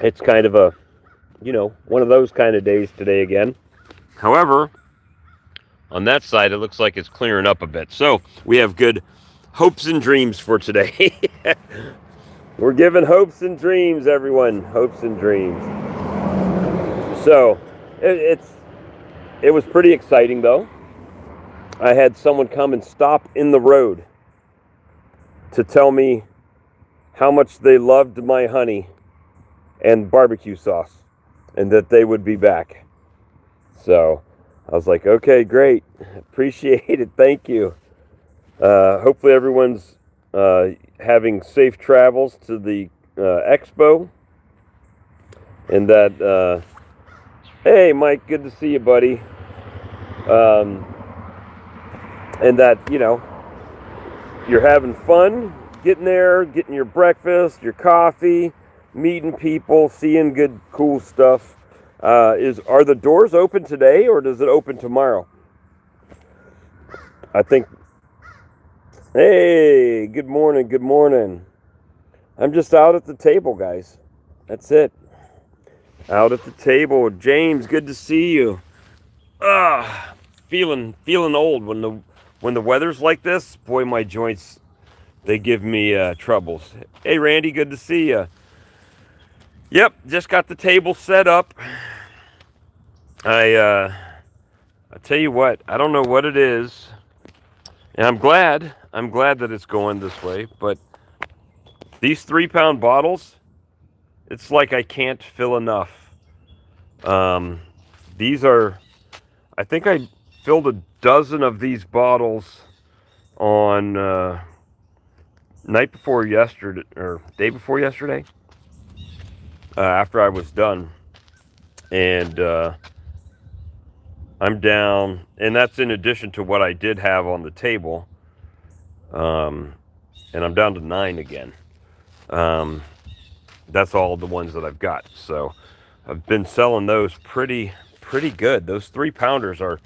It's kind of a, one of those kind of days today again. However, on that side, it looks like it's clearing up a bit. So we have good hopes and dreams for today. We're giving hopes and dreams, everyone. Hopes and dreams. So it's it was pretty exciting though. I had someone come and stop in the road to tell me how much they loved my honey and barbecue sauce and that they would be back. So I was like, okay, great. Appreciate it. Thank you. Hopefully, everyone's having safe travels to the expo. And that, hey, Mike, good to see you, buddy. Um, and that, you're having fun getting there, getting your breakfast, your coffee, meeting people, seeing good, cool stuff. Are the doors open today or does it open tomorrow? I think. Hey, good morning, good morning. I'm just out at the table, guys. That's it. Out at the table. James, good to see you. Feeling old when the weather's like this. Boy, my joints they give me troubles. Hey, Randy, good to see you. Yep, just got the table set up. I tell you what, I don't know what it is, and I'm glad. I'm glad that it's going this way. But these 3 pound bottles, it's like I can't fill enough. Um, these are. I think I filled a dozen of these bottles on night before yesterday or day before yesterday. After I was done, and I'm down, and that's in addition to what I did have on the table. Um, and I'm down to 9 again. Um, that's all the ones that I've got. So I've been selling those pretty good. Those 3 pounders are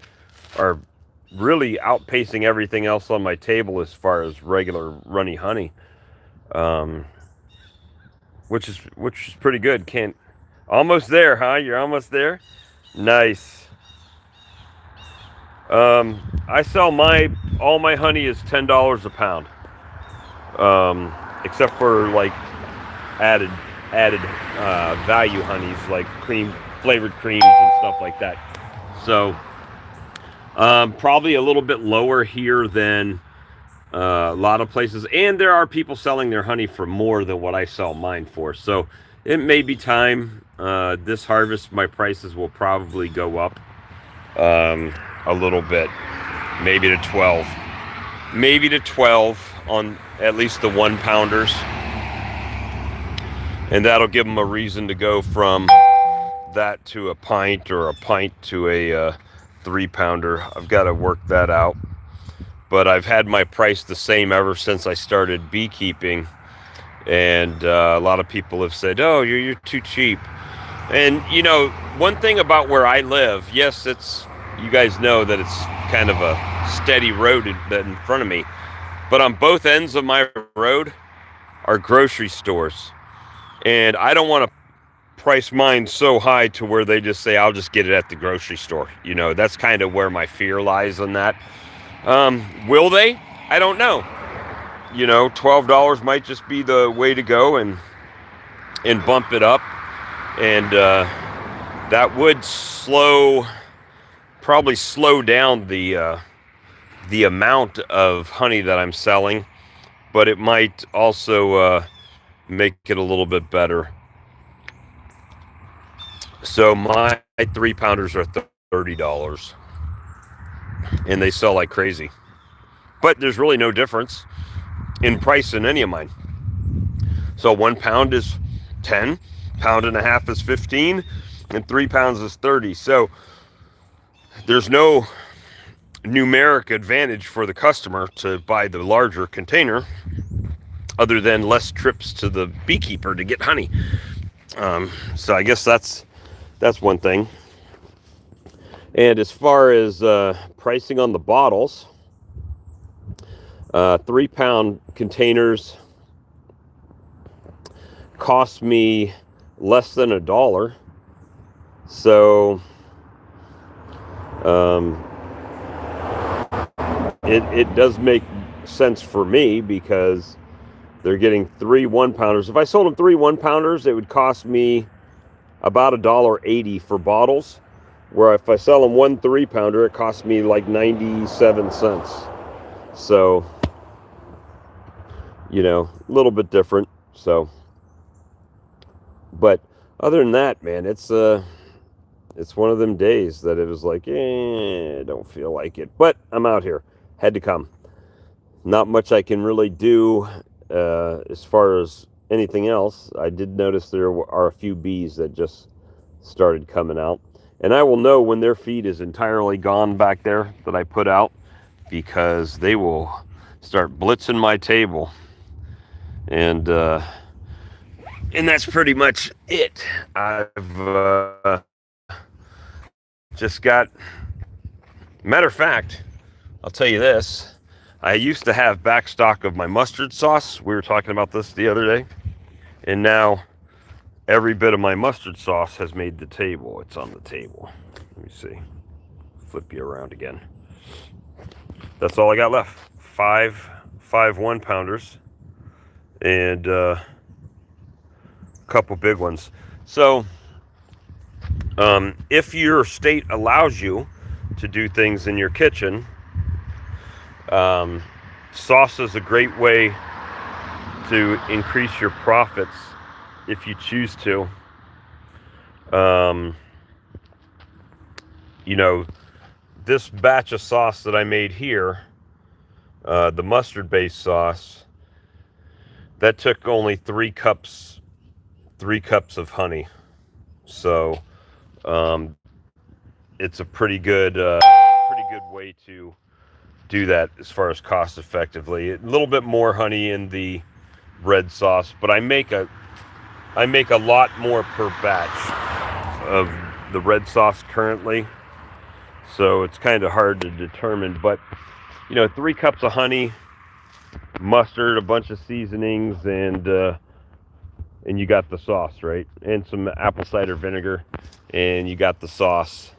really outpacing everything else on my table as far as regular runny honey, um, which is pretty good. Can't almost there, huh? You're almost there. Nice. I sell my all my honey is $10 a pound, except for like added added value honeys like cream flavored creams and stuff like that. So probably a little bit lower here than a lot of places, and there are people selling their honey for more than what I sell mine for. So it may be time this harvest. My prices will probably go up a little bit, maybe to 12, maybe to 12 on at least the 1 pounders, and that'll give them a reason to go from that to a pint or a pint to a 3 pounder. I've got to work that out, but I've had my price the same ever since I started beekeeping, and a lot of people have said, "Oh, you're too cheap." And one thing about where I live, yes, it's you guys know that it's kind of a steady road in front of me, but on both ends of my road are grocery stores, and I don't want to price mine so high to where they just say I'll just get it at the grocery store. That's kind of where my fear lies on that. Will they? I don't know. $12 might just be the way to go and bump it up, and that would probably slow down the amount of honey that I'm selling, but it might also make it a little bit better. So my 3 pounders are $30, and they sell like crazy. But there's really no difference in price in any of mine. So 1 pound is 10, pound and a half is 15, and 3 pounds is 30. So there's no numeric advantage for the customer to buy the larger container other than less trips to the beekeeper to get honey. So I guess that's one thing. And as far as pricing on the bottles, 3 pound containers cost me less than $1. So it does make sense for me because they're getting 3 1-pounders. If I sold them 3 1-pounders, it would cost me about $1.80 for bottles. Where if I sell them 1 3-pounder, it costs me like 97 cents. So, a little bit different. So, but other than that, man, it's one of them days that it was like, I don't feel like it. But I'm out here. Had to come. Not much I can really do as far as anything else. I did notice there are a few bees that just started coming out. And I will know when their feed is entirely gone back there that I put out, because they will start blitzing my table. And that's pretty much it. I've just got, matter of fact, I'll tell you this. I used to have back stock of my mustard sauce. We were talking about this the other day. And now every bit of my mustard sauce has made the table. It's on the table. Let me see. Flip you around again. That's all I got left. 5 1-pounders and a couple big ones. So if your state allows you to do things in your kitchen, sauce is a great way to increase your profits if you choose to. This batch of sauce that I made here, the mustard-based sauce, that took only 3 cups of honey. So it's a pretty good way to do that as far as cost effectively. A little bit more honey in the red sauce, but I make a lot more per batch of the red sauce currently, so it's kind of hard to determine. But 3 cups of honey, mustard, a bunch of seasonings, and you got the sauce, right? And some apple cider vinegar, and you got the sauce,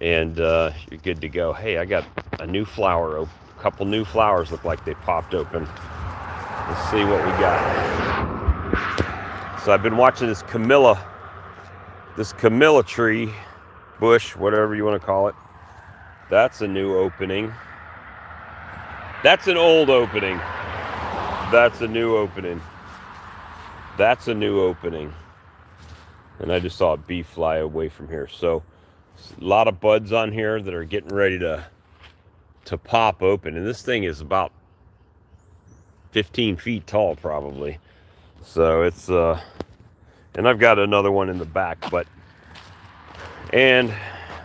and you're good to go. Hey, I got a new flower. A couple new flowers look like they popped open. Let's see what we got. So I've been watching this Camellia tree, bush, whatever you want to call it. That's a new opening. That's an old opening. That's a new opening. That's a new opening. And I just saw a bee fly away from here. So a lot of buds on here that are getting ready to pop open. And this thing is about 15 feet tall probably. So it's and I've got another one in the back, and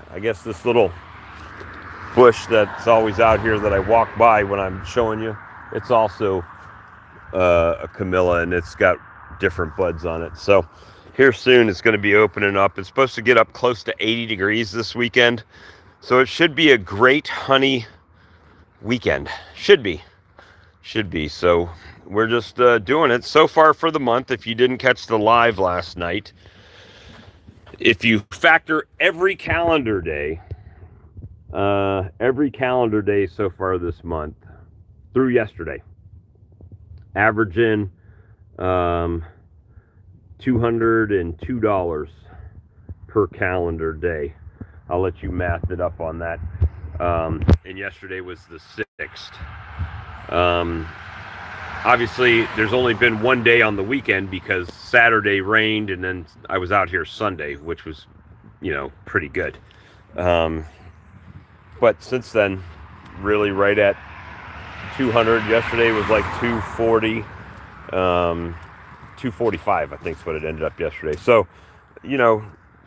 I guess this little bush that's always out here that I walk by when I'm showing you, it's also a Camellia, and it's got different buds on it. So here soon it's going to be opening up. It's supposed to get up close to 80 degrees this weekend, so it should be a great honey weekend. Should be. So we're just doing it so far for the month. If you didn't catch the live last night, if you factor every calendar day so far this month through yesterday, averaging $202 per calendar day. I'll let you math it up on that. And yesterday was the 6th. Obviously, there's only been one day on the weekend because Saturday rained, and then I was out here Sunday, which was, pretty good. But since then, really right at 200. Yesterday was like 240, 245, I think is what it ended up yesterday. So,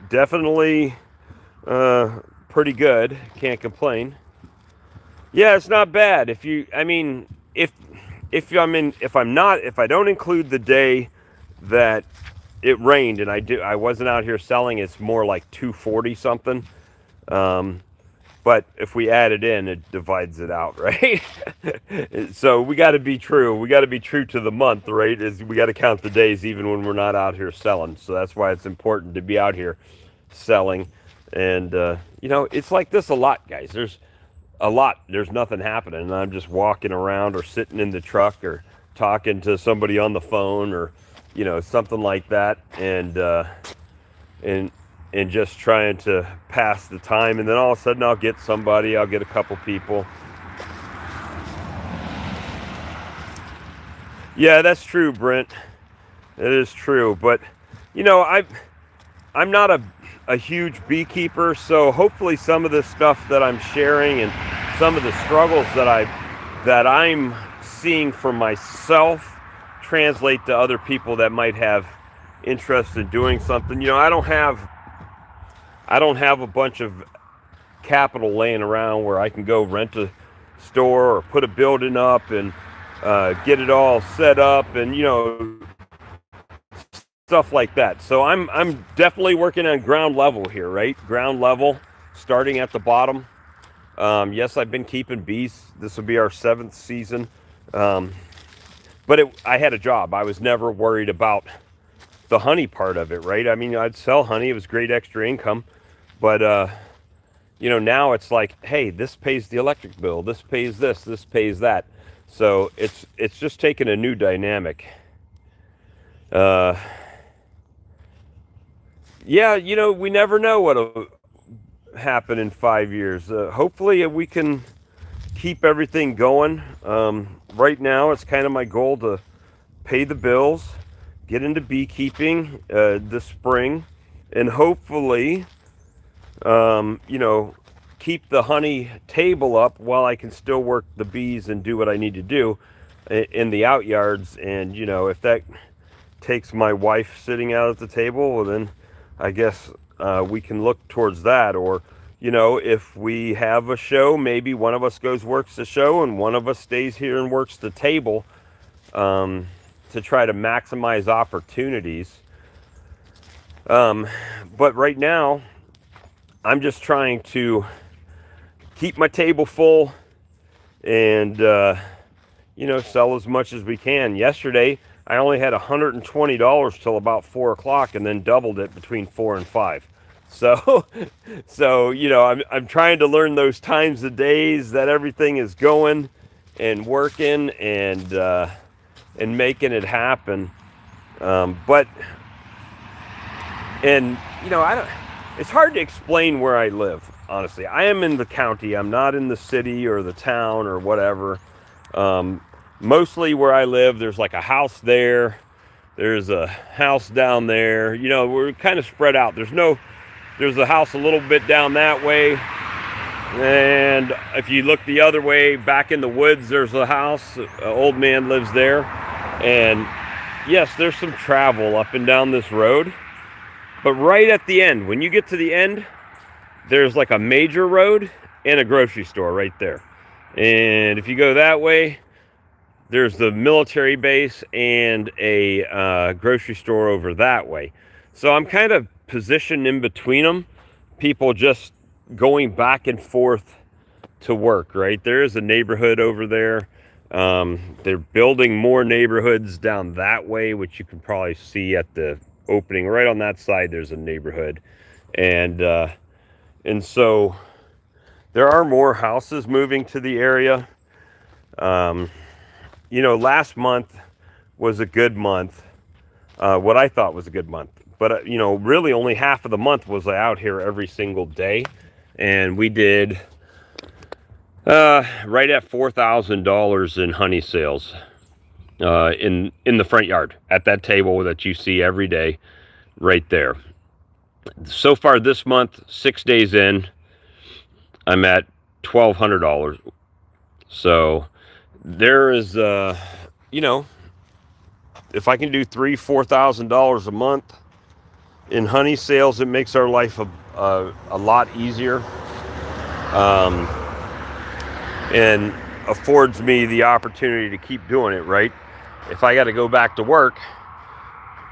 definitely pretty good. Can't complain. Yeah, it's not bad. If I don't include the day that it rained and I wasn't out here selling, it's more like 240 something. But if we add it in, it divides it out, right? So we got to be true. We got to be true to the month, right? Is we got to count the days even when we're not out here selling. So that's why it's important to be out here selling. And, it's like this a lot, guys. There's a lot. There's nothing happening. And I'm just walking around or sitting in the truck or talking to somebody on the phone or, something like that. And just trying to pass the time, and then all of a sudden I'll get a couple people. Yeah, that's true, Brent. It is true, but I'm not a huge beekeeper, so hopefully some of the stuff that I'm sharing and some of the struggles that I'm seeing for myself translate to other people that might have interest in doing something. I don't have a bunch of capital laying around where I can go rent a store or put a building up and get it all set up and stuff like that. So I'm definitely working on ground level here, right? Ground level, starting at the bottom. Yes, I've been keeping bees. This will be our 7th season. But I had a job. I was never worried about the honey part of it, right? I mean, I'd sell honey. It was great extra income. But, now it's like, hey, this pays the electric bill. This pays this pays that. So it's just taken a new dynamic. Yeah, we never know what'll happen in 5 years. Hopefully we can keep everything going. Right now, it's kind of my goal to pay the bills, get into beekeeping this spring, and hopefully, keep the honey table up while I can still work the bees and do what I need to do in the out yards. And, if that takes my wife sitting out at the table, well, then I guess we can look towards that. Or, if we have a show, maybe one of us works the show and one of us stays here and works the table to try to maximize opportunities. But right now, I'm just trying to keep my table full and, sell as much as we can. Yesterday, I only had $120 till about 4 o'clock and then doubled it between 4 and 5. So I'm trying to learn those times of days that everything is going and working and making it happen. It's hard to explain where I live, honestly. I am in the county. I'm not in the city or the town or whatever. Mostly where I live, there's like a house there. There's a house down there. We're kind of spread out. There's a house a little bit down that way. And if you look the other way, back in the woods, there's a house. An old man lives there. And yes, there's some travel up and down this road. But right at the end, when you get to the end, there's like a major road and a grocery store right there. And if you go that way, there's the military base and a grocery store over that way. So I'm kind of positioned in between them. People just going back and forth to work, right? There is a neighborhood over there. They're building more neighborhoods down that way, which you can probably see at the opening right on that side. There's a neighborhood, and so there are more houses moving to the area. Last month was a good month, what I thought was a good month, but really only half of the month was out here every single day, and we did right at $4,000 in honey sales. In the front yard at that table that you see every day right there. So far this month, 6 days in, I'm at $1,200. So there is, if I can do $3,000-$4,000 a month in honey sales, it makes our life a lot easier. And affords me the opportunity to keep doing it, right? If I got to go back to work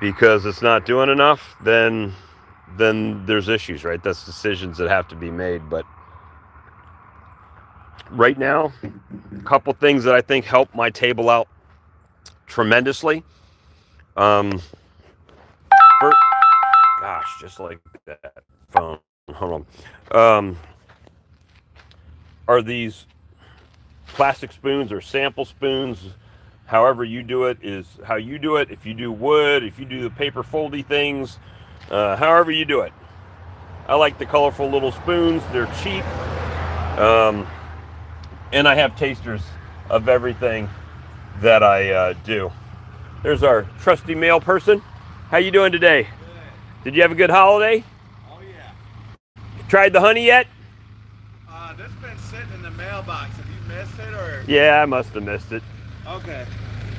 because it's not doing enough, then there's issues, right? That's decisions that have to be made. But right now, a couple things that I think help my table out tremendously. For, gosh, just like that phone. Hold on. Are these plastic spoons or sample spoons? However you do it is how you do it. If you do wood, if you do the paper foldy things, however you do it. I like the colorful little spoons. They're cheap. And I have tasters of everything that I do. There's our trusty mail person. How you doing today? Good. Did you have a good holiday? Oh yeah. Tried the honey yet? This been sitting in the mailbox. Have you missed it or? Yeah, I must have missed it. Okay.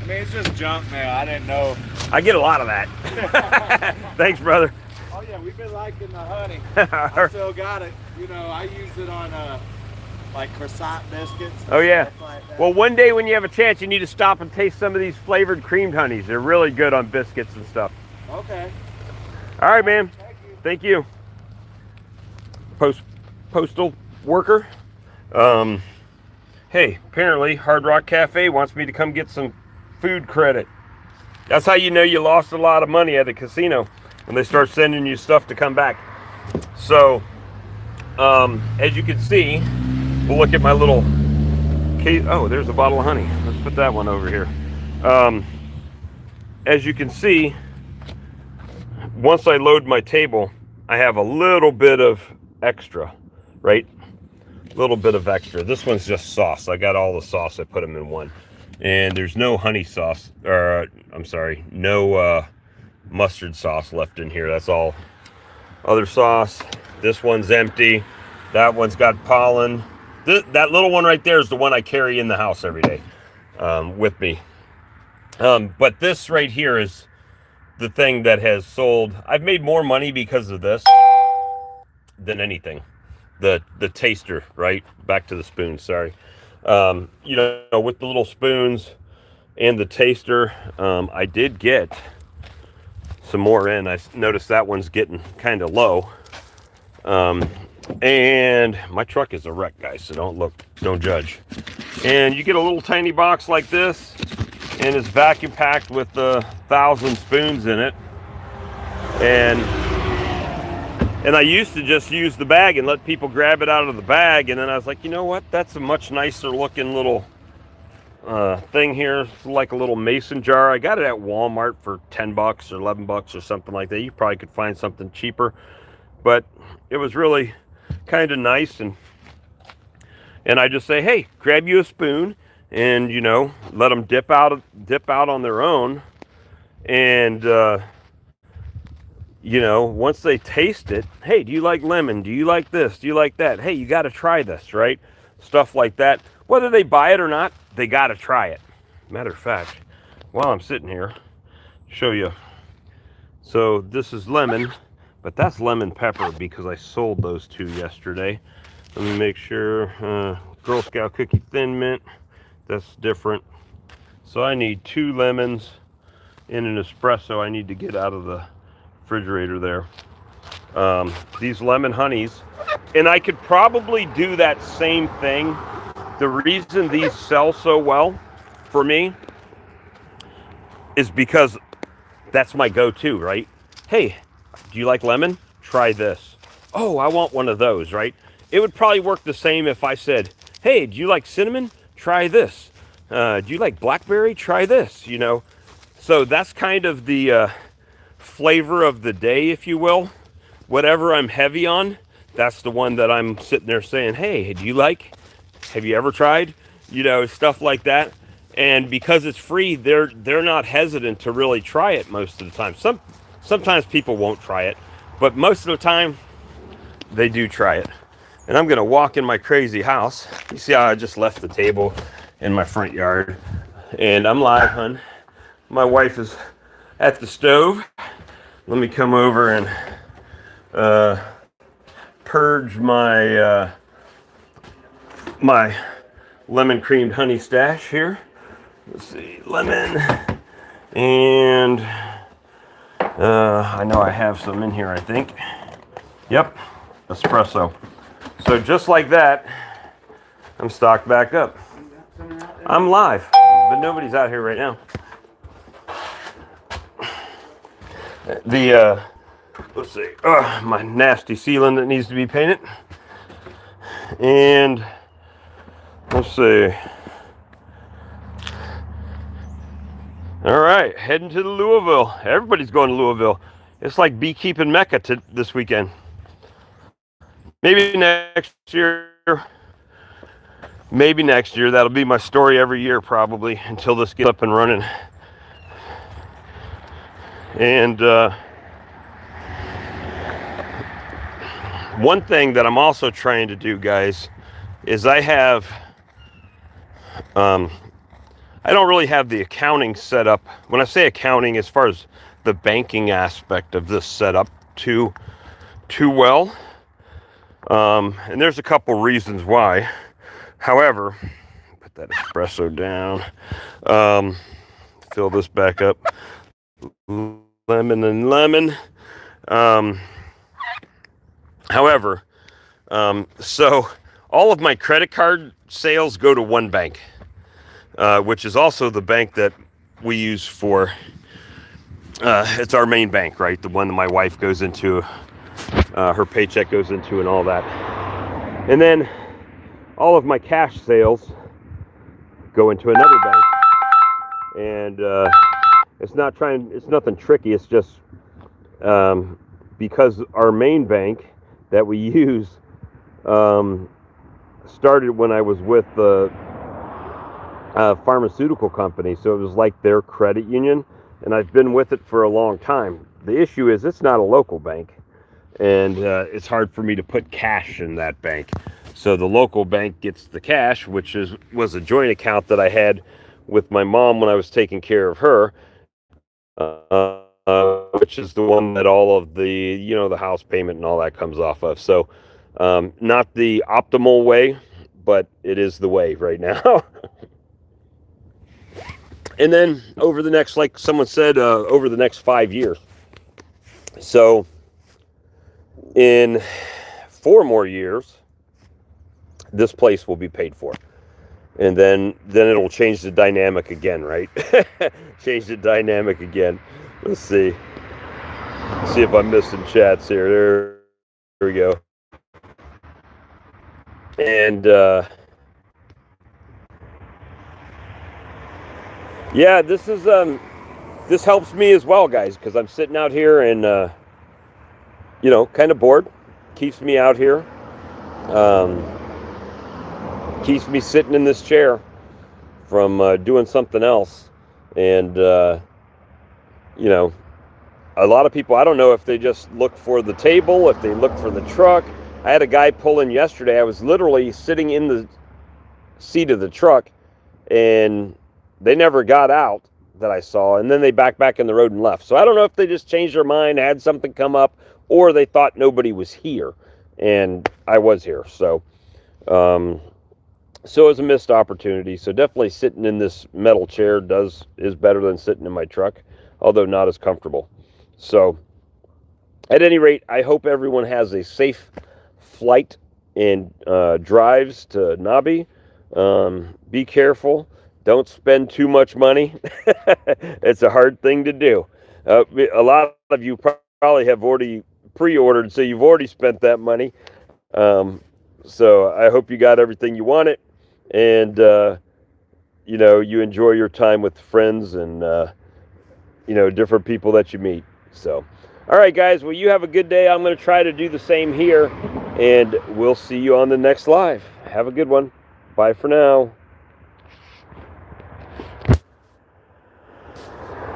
I mean, it's just junk mail. I didn't know. I get a lot of that. Thanks, brother. Oh yeah, we've been liking the honey. I still got it. You know, I use it on like croissant biscuits. Oh yeah. Like that. Well, one day when you have a chance, you need to stop and taste some of these flavored creamed honeys. They're really good on biscuits and stuff. Okay. All right, man. Thank you. Thank you. Postal worker. Hey, apparently Hard Rock Cafe wants me to come get some food credit. That's how you know you lost a lot of money at a casino, when they start sending you stuff to come back. So, as you can see, we'll look at my little case. Oh, there's a bottle of honey. Let's put that one over here. As you can see, once I load my table, I have a little bit of extra, right? A little bit of extra. This one's just sauce. I got all the sauce. I put them in one. And there's no honey sauce, or I'm sorry, no mustard sauce left in here. That's all other sauce. This one's empty. That one's got pollen. That little one right there is the one I carry in the house every day with me. But this right here is the thing that has sold. I've made more money because of this than anything. The taster, right? Back to the spoons, sorry. You know, with the little spoons and the taster, I did get some more in. I noticed that one's getting kind of low. And my truck is a wreck, guys, so don't judge. And you get a little tiny box like this, and it's vacuum packed with 1,000 spoons in it. And I used to just use the bag and let people grab it out of the bag. And then I was like, you know what? That's a much nicer looking little thing here. It's like a little mason jar. I got it at Walmart for 10 bucks or 11 bucks or something like that. You probably could find something cheaper. But it was really kind of nice. And I just say, hey, grab you a spoon and, you know, let them dip out on their own. And, you know, once they taste it, hey, do you like lemon? Do you like this? Do you like that? Hey, you got to try this, right? Stuff like that. Whether they buy it or not, they got to try it. Matter of fact, while I'm sitting here, show you. So this is lemon, but that's lemon pepper because I sold those two yesterday. Let me make sure. Girl Scout Cookie Thin Mint, that's different. So I need 2 lemons in an espresso. I need to get out of the refrigerator there. These lemon honeys, and I could probably do that same thing. The reason these sell so well for me is because that's my go-to, right? Hey, do you like lemon? Try this. Oh, I want one of those, right? It would probably work the same if I said, hey, do you like cinnamon? Try this. Do you like blackberry? Try this, you know? So that's kind of the flavor of the day, if you will. Whatever I'm heavy on, that's the one that I'm sitting there saying, hey, do you like? Have you ever tried? You know, stuff like that. And because it's free, they're not hesitant to really try it most of the time. Sometimes people won't try it, but most of the time they do try it. And I'm gonna walk in my crazy house. You see how I just left the table in my front yard, and I'm live, hun. My wife is at the stove. Let me come over and purge my my lemon creamed honey stash here. Let's see, lemon, and I know I have some in here, I think. Yep, espresso. So just like that, I'm stocked back up. I'm live, but nobody's out here right now. Let's see, my nasty ceiling that needs to be painted. And let's see. All right, heading to the Louisville. Everybody's going to Louisville. It's like beekeeping Mecca this weekend. Maybe next year. Maybe next year. That'll be my story every year probably until this gets up and running. And one thing that I'm also trying to do, guys, is I don't really have the accounting set up. When I say accounting, as far as the banking aspect of this setup too well. And there's a couple reasons why. However, put that espresso down. Fill this back up. Lemon and lemon. However, so all of my credit card sales go to one bank, which is also the bank that we use for, it's our main bank, right? The one that my wife goes into, her paycheck goes into and all that. And then all of my cash sales go into another bank. And it's nothing tricky. It's just because our main bank that we use started when I was with the pharmaceutical company, so it was like their credit union, and I've been with it for a long time. The issue is it's not a local bank, and it's hard for me to put cash in that bank. So the local bank gets the cash, which was a joint account that I had with my mom when I was taking care of her, which is the one that all of the, the house payment and all that comes off of. So not the optimal way, but it is the way right now. And then over the next, like someone said, over the next 5 years. So in 4 more years, this place will be paid for. And then it'll change the dynamic again, right? Change the dynamic again. Let's see. See if I'm missing chats here. There we go. And yeah, this helps me as well, guys, because I'm sitting out here and kind of bored. Keeps me out here. Keeps me sitting in this chair from doing something else. And a lot of people, I don't know if they just look for the table, if they look for the truck. I had a guy pull in yesterday. I was literally sitting in the seat of the truck, and they never got out that I saw, and then they backed back in the road and left. So I don't know if they just changed their mind, had something come up, or they thought nobody was here, and I was here. So it was a missed opportunity. So definitely sitting in this metal chair is better than sitting in my truck, although not as comfortable. So at any rate, I hope everyone has a safe flight and drives to Nabi. Be careful. Don't spend too much money. It's a hard thing to do. A lot of you probably have already pre-ordered, so you've already spent that money. So I hope you got everything you wanted, and you enjoy your time with friends and different people that you meet. So, all right, guys. Well, you have a good day. I'm going to try to do the same here, and we'll see you on the next live. Have a good one. Bye for now.